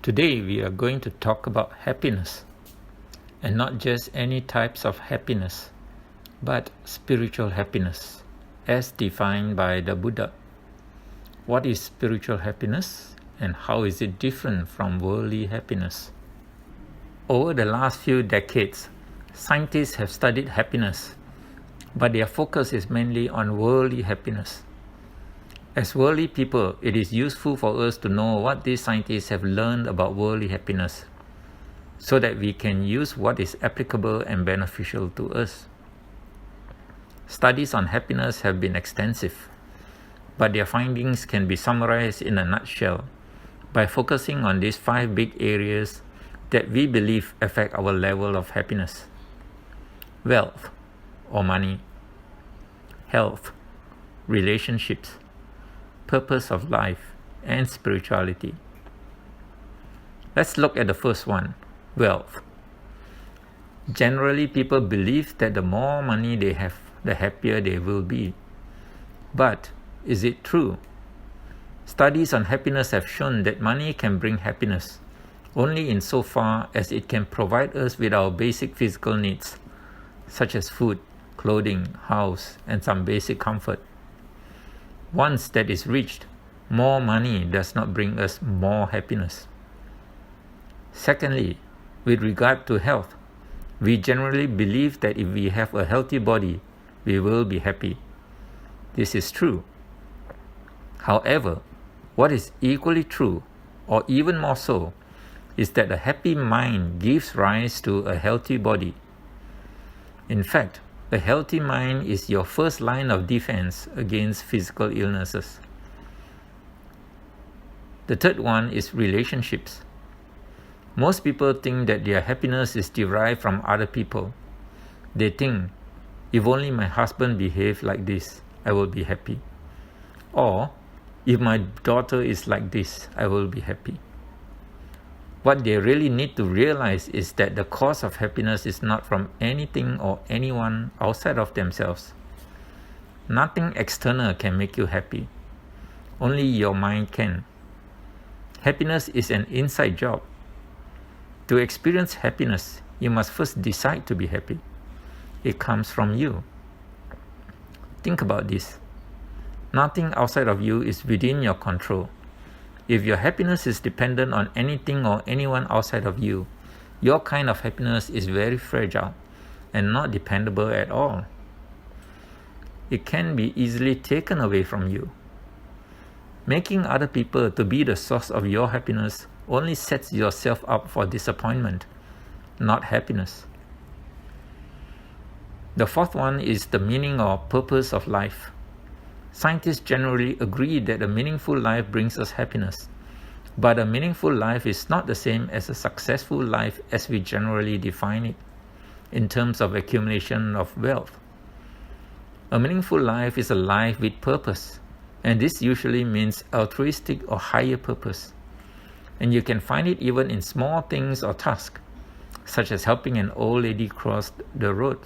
Today we are going to talk about happiness, and not just any types of happiness, but spiritual happiness as defined by the Buddha. What is spiritual happiness and how is it different from worldly happiness? Over the last few decades, scientists have studied happiness, but their focus is mainly on worldly happiness. As worldly people, it is useful for us to know what these scientists have learned about worldly happiness, so that we can use what is applicable and beneficial to us. Studies on happiness have been extensive, but their findings can be summarized in a nutshell by focusing on these 5 big areas that we believe affect our level of happiness: wealth or money, health, relationships, purpose of life, and spirituality. Let's look at the first one, wealth. Generally, people believe that the more money they have, the happier they will be. But is it true? Studies on happiness have shown that money can bring happiness only insofar as it can provide us with our basic physical needs, such as food, clothing, house, and some basic comfort. Once that is reached, more money does not bring us more happiness. Secondly, with regard to health, we generally believe that if we have a healthy body, we will be happy. This is true. However, what is equally true, or even more so, is that a happy mind gives rise to a healthy body. In fact, a healthy mind is your first line of defense against physical illnesses. The third one is relationships. Most people think that their happiness is derived from other people. They think, if only my husband behaved like this, I will be happy. Or, if my daughter is like this, I will be happy. What they really need to realize is that the cause of happiness is not from anything or anyone outside of themselves. Nothing external can make you happy. Only your mind can. Happiness is an inside job. To experience happiness, you must first decide to be happy. It comes from you. Think about this. Nothing outside of you is within your control. If your happiness is dependent on anything or anyone outside of you, your kind of happiness is very fragile and not dependable at all. It can be easily taken away from you. Making other people to be the source of your happiness only sets yourself up for disappointment, not happiness. The fourth one is the meaning or purpose of life. Scientists generally agree that a meaningful life brings us happiness, but a meaningful life is not the same as a successful life as we generally define it, in terms of accumulation of wealth. A meaningful life is a life with purpose, and this usually means altruistic or higher purpose. And you can find it even in small things or tasks, such as helping an old lady cross the road,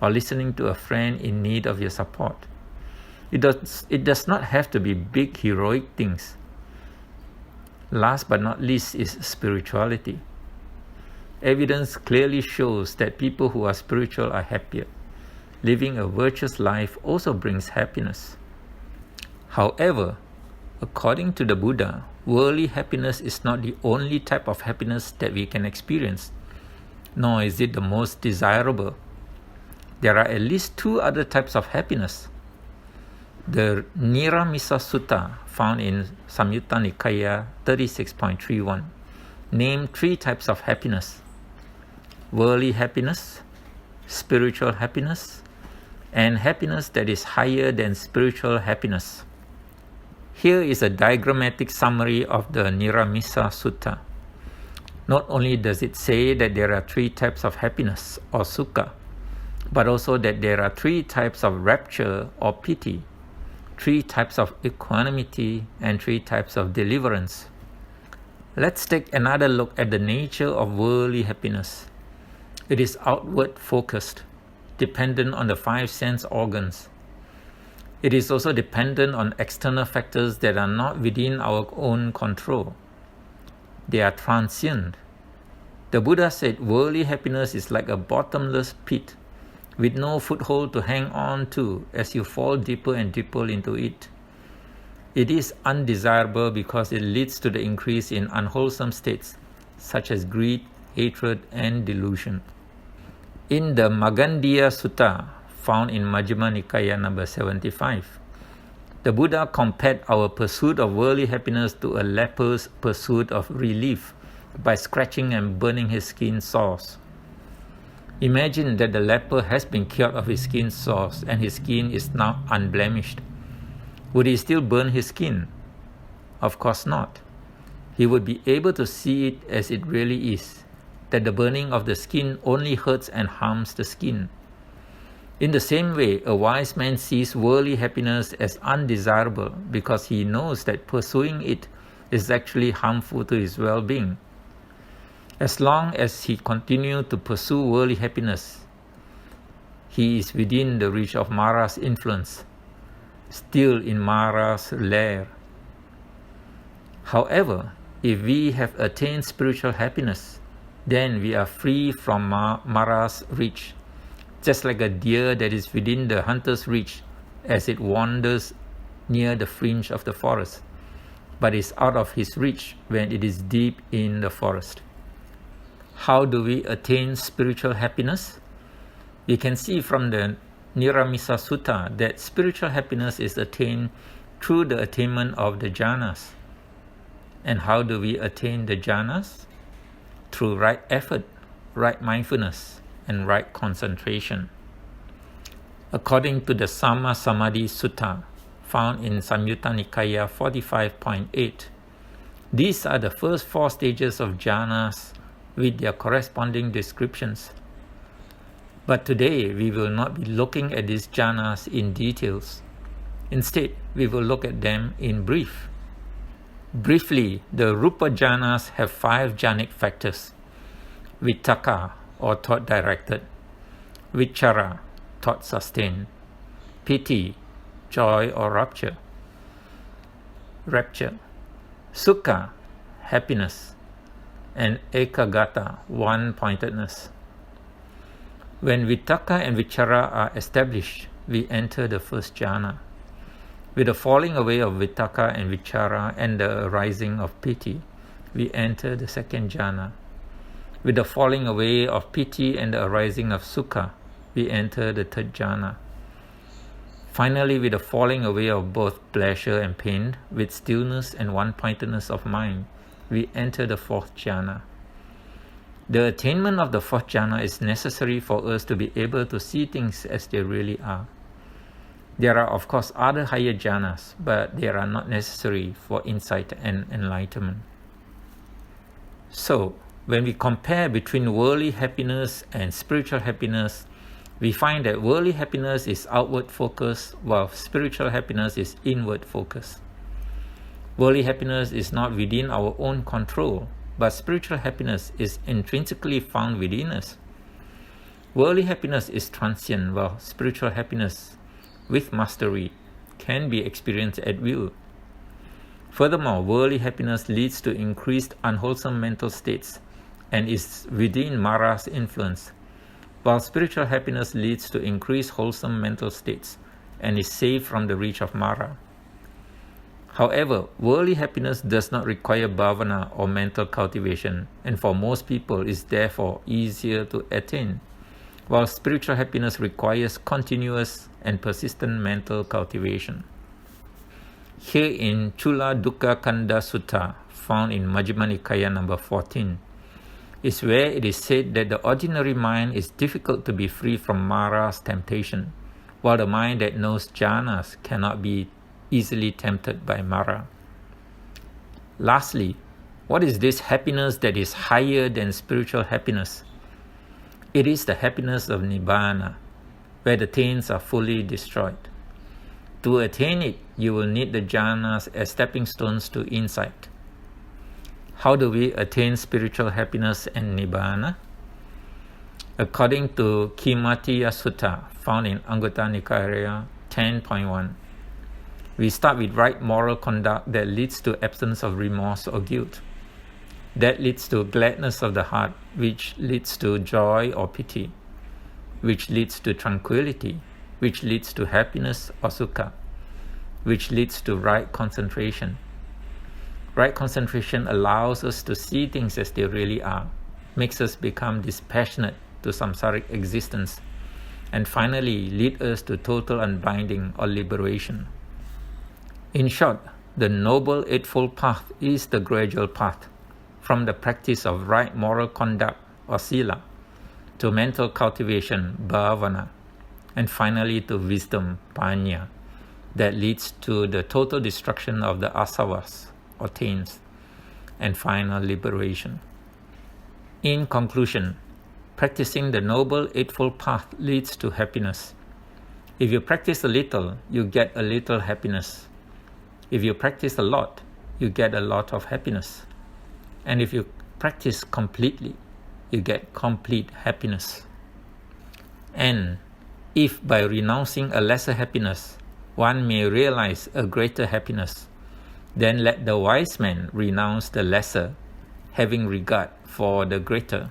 or listening to a friend in need of your support. It does not have to be big heroic things. Last but not least is spirituality. Evidence clearly shows that people who are spiritual are happier. Living a virtuous life also brings happiness. However, according to the Buddha, worldly happiness is not the only type of happiness that we can experience, nor is it the most desirable. There are at least 2 other types of happiness. The Niramisa Sutta, found in Samyutta Nikaya 36.31, name 3 types of happiness: worldly happiness, spiritual happiness, and happiness that is higher than spiritual happiness. Here is a diagrammatic summary of the Niramisa Sutta. Not only does it say that there are 3 types of happiness or sukha, but also that there are 3 types of rapture or piti, 3 types of equanimity, and 3 types of deliverance. Let's take another look at the nature of worldly happiness. It is outward focused, dependent on the 5 sense organs. It is also dependent on external factors that are not within our own control. they are transient. The Buddha said worldly happiness is like a bottomless pit with no foothold to hang on to as you fall deeper and deeper into it. It is undesirable because it leads to the increase in unwholesome states such as greed, hatred, and delusion. In the Magandiya Sutta, found in Majjhima Nikaya number 75, the Buddha compared our pursuit of worldly happiness to a leper's pursuit of relief by scratching and burning his skin sores. Imagine that the leper has been cured of his skin sores and his skin is now unblemished. Would he still burn his skin? Of course not. He would be able to see it as it really is, that the burning of the skin only hurts and harms the skin. In the same way, a wise man sees worldly happiness as undesirable because he knows that pursuing it is actually harmful to his well-being. As long as he continues to pursue worldly happiness, he is within the reach of Mara's influence, still in Mara's lair. However, if we have attained spiritual happiness, then we are free from Mara's reach, just like a deer that is within the hunter's reach as it wanders near the fringe of the forest, but is out of his reach when it is deep in the forest. How do we attain spiritual happiness? We can see from the Niramisa Sutta that spiritual happiness is attained through the attainment of the jhanas. And how do we attain the jhanas? Through right effort, right mindfulness, and right concentration. According to the Samma Samadhi Sutta, found in Samyutta Nikaya 45.8, these are the first 4 stages of jhanas with their corresponding descriptions. But today we will not be looking at these jhanas in details. Instead, we will look at them in brief. Briefly, the Rupa jhanas have 5 jhanic factors: Vitakka, or thought directed; Vichara, thought sustained; Piti, joy or rapture; Sukha, happiness; and Ekagata, one-pointedness. When Vitakka and Vichara are established, we enter the first jhana. With the falling away of Vitakka and Vichara and the arising of Piti, we enter the second jhana. With the falling away of Piti and the arising of Sukha, we enter the third jhana. Finally, with the falling away of both pleasure and pain, with stillness and one-pointedness of mind, we enter the fourth jhana. The attainment of the fourth jhana is necessary for us to be able to see things as they really are. There are of course other higher jhanas, but they are not necessary for insight and enlightenment. So, when we compare between worldly happiness and spiritual happiness, we find that worldly happiness is outward focused, while spiritual happiness is inward focused. Worldly happiness is not within our own control, but spiritual happiness is intrinsically found within us. Worldly happiness is transient, while spiritual happiness with mastery can be experienced at will. Furthermore, worldly happiness leads to increased unwholesome mental states and is within Mara's influence, while spiritual happiness leads to increased wholesome mental states and is safe from the reach of Mara. However, worldly happiness does not require bhavana or mental cultivation, and for most people is therefore easier to attain, while spiritual happiness requires continuous and persistent mental cultivation. Here in Chula Dukkha Kanda Sutta, found in Majjhima Nikaya number 14, is where it is said that the ordinary mind is difficult to be free from Mara's temptation, while the mind that knows jhanas cannot be easily tempted by Mara. Lastly, what is this happiness that is higher than spiritual happiness? It is the happiness of Nibbana, where the taints are fully destroyed. To attain it, you will need the jhanas as stepping stones to insight. How do we attain spiritual happiness and Nibbana? According to Kimatiya Sutta, found in Anguttara Nikaya 10.1, we start with right moral conduct that leads to absence of remorse or guilt. That leads to gladness of the heart, which leads to joy or pity, which leads to tranquility, which leads to happiness or sukha, which leads to right concentration. Right concentration allows us to see things as they really are, makes us become dispassionate to samsaric existence, and finally lead us to total unbinding or liberation. In short, the Noble Eightfold Path is the gradual path from the practice of right moral conduct or sila to mental cultivation, bhavana, and finally to wisdom, panya, that leads to the total destruction of the asavas or taints and final liberation. In conclusion, practicing the Noble Eightfold Path leads to happiness. If you practice a little, you get a little happiness. If you practice a lot, you get a lot of happiness. And if you practice completely, you get complete happiness. And if by renouncing a lesser happiness, one may realize a greater happiness, then let the wise man renounce the lesser, having regard for the greater.